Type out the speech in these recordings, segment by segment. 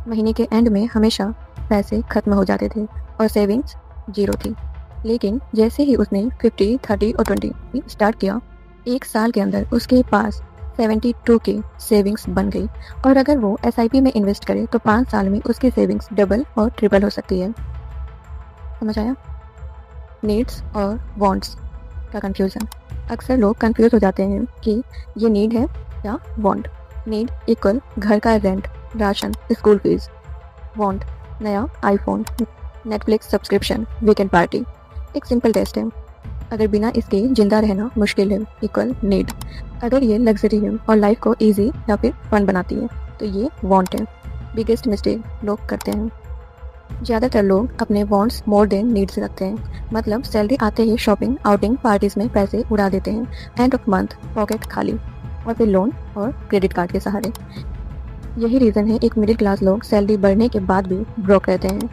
महीने के एंड में हमेशा पैसे खत्म हो जाते थे और सेविंग्स जीरो थी। लेकिन जैसे ही उसने 50, 30 और 20 स्टार्ट किया, एक साल के अंदर उसके पास 72 के सेविंग्स बन गई। और अगर वो एसआईपी में इन्वेस्ट करे तो 5 साल में उसकी सेविंग्स डबल और ट्रिपल हो सकती है। समझ आया? नीड्स और वांट्स का कंफ्यूजन। अक्सर लोग कंफ्यूज हो जाते हैं कि ये नीड है या वांट। नीड इक्वल घर का rent, ration, school fees. Want नया iPhone, Netflix subscription, weekend party. एक सिंपल टेस्ट है, अगर बिना इसके जिंदा रहना मुश्किल है इक्वल नीड। अगर ये लग्जरी है और लाइफ को इजी या फिर फन बनाती है तो ये वांट है। बिगेस्ट मिस्टेक लोग करते हैं, ज़्यादातर लोग अपने वांट्स मोर देन नीड्स रखते हैं। मतलब सैलरी आते ही शॉपिंग, आउटिंग, पार्टीज में पैसे उड़ा देते हैं। एंड ऑफ मंथ पॉकेट खाली और फिर लोन और क्रेडिट कार्ड के सहारे। यही रीज़न है एक मिडिल क्लास लोग सैलरी बढ़ने के बाद भी ब्रोक रहते हैं।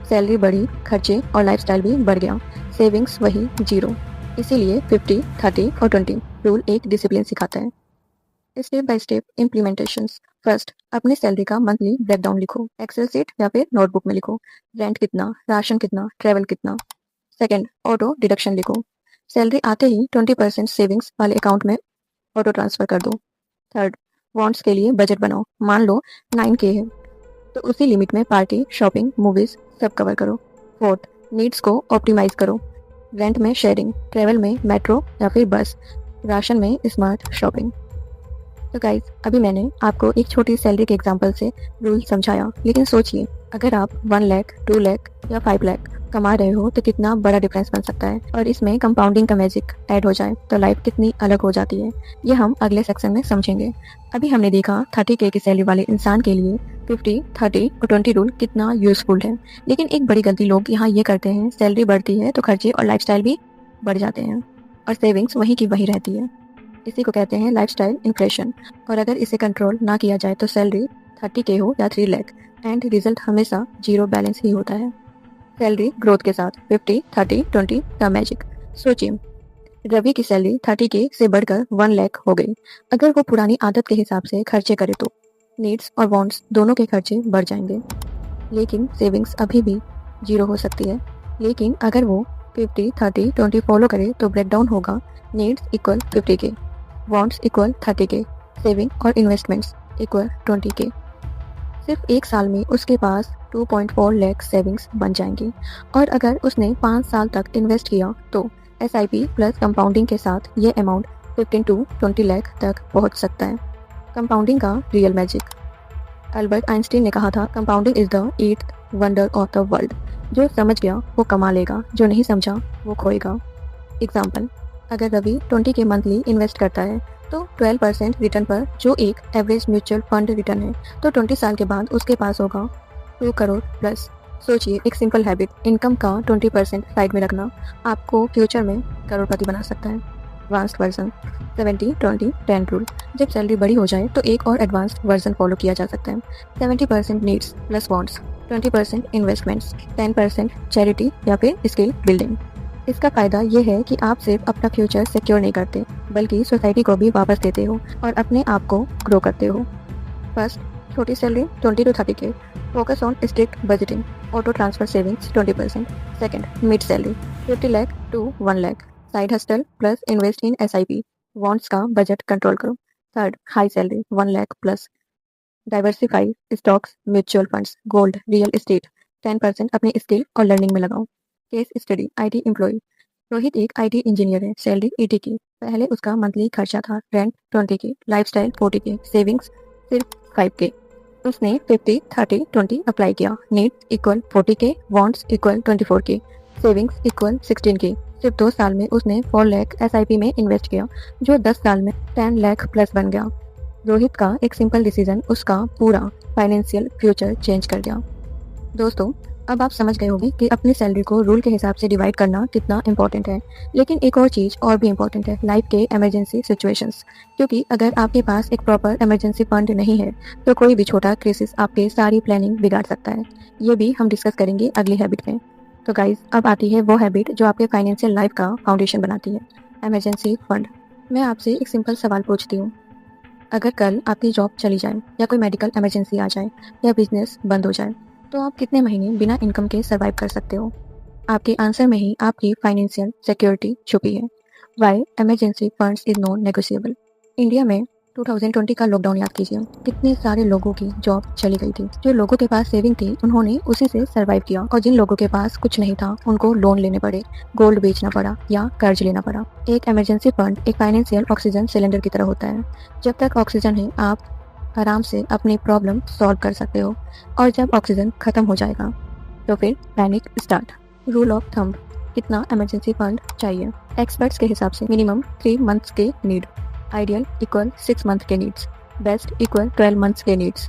सैलरी बढ़ी, खर्चे और लाइफस्टाइल भी बढ़ गया, सेविंग्स वही जीरो। इसीलिए 50, 30 और 20 रूल एक डिसिप्लिन सिखाता है। Step by step implementations. First, अपनी सैलरी का मंथली ब्रेकडाउन लिखो, एक्सेल शीट या फिर नोटबुक में लिखो। रेंट कितना, राशन कितना, ट्रैवल कितना। सेकंड, ऑटो डिडक्शन लिखो, सैलरी आते ही 20% सेविंग्स वाले अकाउंट में ऑटो ट्रांसफर कर दो। थर्ड, वांट्स के लिए बजट बनाओ, मान लो 9K है तो उसी लिमिट में पार्टी, शॉपिंग, मूवीज सब कवर करो। फोर्थ, नीड्स को ऑप्टिमाइज करो, रेंट में शेयरिंग, ट्रैवल में मेट्रो या फिर बस, राशन में स्मार्ट शॉपिंग। तो गाइज, अभी मैंने आपको एक छोटी सैलरी के एग्जांपल से रूल समझाया, लेकिन सोचिए अगर आप 1 लाख, 2 लाख या 5 लाख कमा रहे हो तो कितना बड़ा डिफरेंस बन सकता है। और इसमें कंपाउंडिंग का मैजिक ऐड हो जाए तो लाइफ कितनी अलग हो जाती है, ये हम अगले सेक्शन में समझेंगे। अभी हमने देखा 30K की सैलरी वाले इंसान के लिए 50, 30 और 20 रूल कितना यूजफुल है। लेकिन एक बड़ी गलती लोग यहाँ ये करते हैं, सैलरी बढ़ती है तो खर्चे और लाइफस्टाइल भी बढ़ जाते हैं और सेविंग्स वहीं की वहीं रहती है। इसी को कहते हैं लाइफस्टाइल इन्फ्लेशन। और अगर इसे कंट्रोल ना किया जाए तो सैलरी 30K हो या 3 लाख, एंड रिजल्ट हमेशा जीरो बैलेंस ही होता है। सैलरी ग्रोथ के साथ 50, 30, 20 का मैजिक। सोचिए रवि की सैलरी 30K से बढ़कर 1 लाख हो गई। अगर वो पुरानी आदत के हिसाब से खर्चे करे तो नीड्स और वांट्स दोनों के खर्चे बढ़ जाएंगे, लेकिन सेविंग्स अभी भी जीरो हो सकती है। लेकिन अगर वो 50, 30, 20 फॉलो करे तो ब्रेकडाउन होगा, needs equal 50K, wants equal 30K, saving और इन्वेस्टमेंट्स इक्वल 20K। सिर्फ एक साल में उसके पास 2.4 लाख सेविंग्स बन जाएंगी। और अगर उसने 5 साल तक इन्वेस्ट किया तो एसआईपी प्लस कंपाउंडिंग के साथ ये अमाउंट 15 to 20 लाख तक पहुंच सकता है। कंपाउंडिंग का रियल मैजिक। अल्बर्ट आइंस्टीन ने कहा था, compounding is the 8th wonder of the world. जो समझ गया वो कमा लेगा, जो नहीं समझा वो खोएगा। एग्जाम्पल, अगर रवि 20K मंथली इन्वेस्ट करता है तो 12% रिटर्न पर, जो एक एवरेज म्यूचुअल फंड रिटर्न है, तो 20 साल के बाद उसके पास होगा 2 करोड़ प्लस। सोचिए एक सिंपल हैबिट, इनकम का 20% साइड में रखना आपको फ्यूचर में करोड़पति बना सकता है। Advanced version 70, 20, 10 rule. जब सैलरी बड़ी हो जाए तो एक और एडवांस्ड वर्जन फॉलो किया जा सकता है। 70% needs plus wants, 20% investments, 10% charity या फिर स्किल बिल्डिंग। इसका फ़ायदा ये है कि आप सिर्फ अपना फ्यूचर सिक्योर नहीं करते बल्कि सोसाइटी को भी वापस देते हो और अपने आप को ग्रो करते हो। फर्स्ट, छोटी salary 20 to 30K, focus on strict budgeting, auto transfer savings 20%। Second, mid salary 50 lakh to 1 lakh, side hustle plus invest in SIP, wants का बजट कंट्रोल करो। Third, high salary 1 lakh plus, diversify, stocks, mutual funds, gold, real estate. 10% अपने skill और learning में लगाओ। Case study, IT employ. Rohit एक IT engineer है, salary 80K। पहले उसका मंथली खर्चा था rent 20K, lifestyle 40K, savings सिर्फ 5K। उसने 50, 30, 20 अप्लाई किया, need equal 40K, wants equal 24K, savings equal 16K। सिर्फ 2 साल में उसने 4 लाख एसआईपी में इन्वेस्ट किया, जो 10 साल में 10 लाख प्लस बन गया। रोहित का एक सिंपल डिसीजन उसका पूरा फाइनेंशियल फ्यूचर चेंज कर दिया। दोस्तों, अब आप समझ गए होंगे कि अपनी सैलरी को रूल के हिसाब से डिवाइड करना कितना इंपॉर्टेंट है। लेकिन एक और चीज़ और भी इम्पोर्टेंट है, लाइफ के इमरजेंसी सिचुएशंस। क्योंकि अगर आपके पास एक प्रॉपर इमरजेंसी फंड नहीं है तो कोई भी छोटा क्राइसिस आपके सारी प्लानिंग बिगाड़ सकता है। ये भी हम डिस्कस करेंगे अगली हैबिट में। तो गाइज, अब आती है वो हैबिट जो आपके फाइनेंशियल लाइफ का फाउंडेशन बनाती है, इमरजेंसी फंड। मैं आपसे एक सिंपल सवाल पूछती हूँ, अगर कल आपकी जॉब चली जाए या कोई मेडिकल इमरजेंसी आ जाए या बिजनेस बंद हो जाए तो आप कितने महीने बिना इनकम के सर्वाइव कर सकते हो? आपके आंसर में ही आपकी फाइनेंशियल सिक्योरिटी छुपी है। Why emergency funds is non negotiable. India में 2020 का लॉकडाउन याद कीजिए, कितने सारे लोगों की जॉब चली गई थी। जो लोगों के पास सेविंग थी उन्होंने उसी से सर्वाइव किया और जिन लोगों के पास कुछ नहीं था उनको लोन लेने पड़े, गोल्ड बेचना पड़ा या कर्ज लेना पड़ा। एक इमरजेंसी फंड एक फाइनेंशियल ऑक्सीजन सिलेंडर की तरह होता है। जब तक ऑक्सीजन है आप आराम से अपनी प्रॉब्लम सॉल्व कर सकते हो और जब ऑक्सीजन खत्म हो जाएगा तो फिर panic start. Rule of thumb, कितना इमरजेंसी फंड चाहिए? एक्सपर्ट्स के हिसाब से मिनिमम 3 मंथ्स के नीड, आइडियल इक्वल 6 मंथ के नीड्स, बेस्ट इक्वल 12 मंथ्स के नीड्स।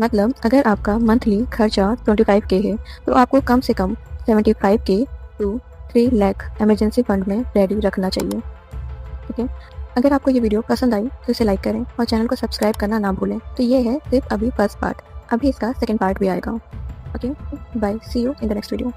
मतलब अगर आपका मंथली खर्चा 25K है तो आपको कम से कम 75K to 3 lakh emergency fund में रेडी रखना चाहिए। ठीक है, अगर आपको ये वीडियो पसंद आई तो इसे लाइक करें और चैनल को सब्सक्राइब करना ना भूलें। तो ये है सिर्फ अभी फर्स्ट पार्ट, अभी इसका सेकेंड पार्ट भी आएगा। Okay, bye, see you in the next video.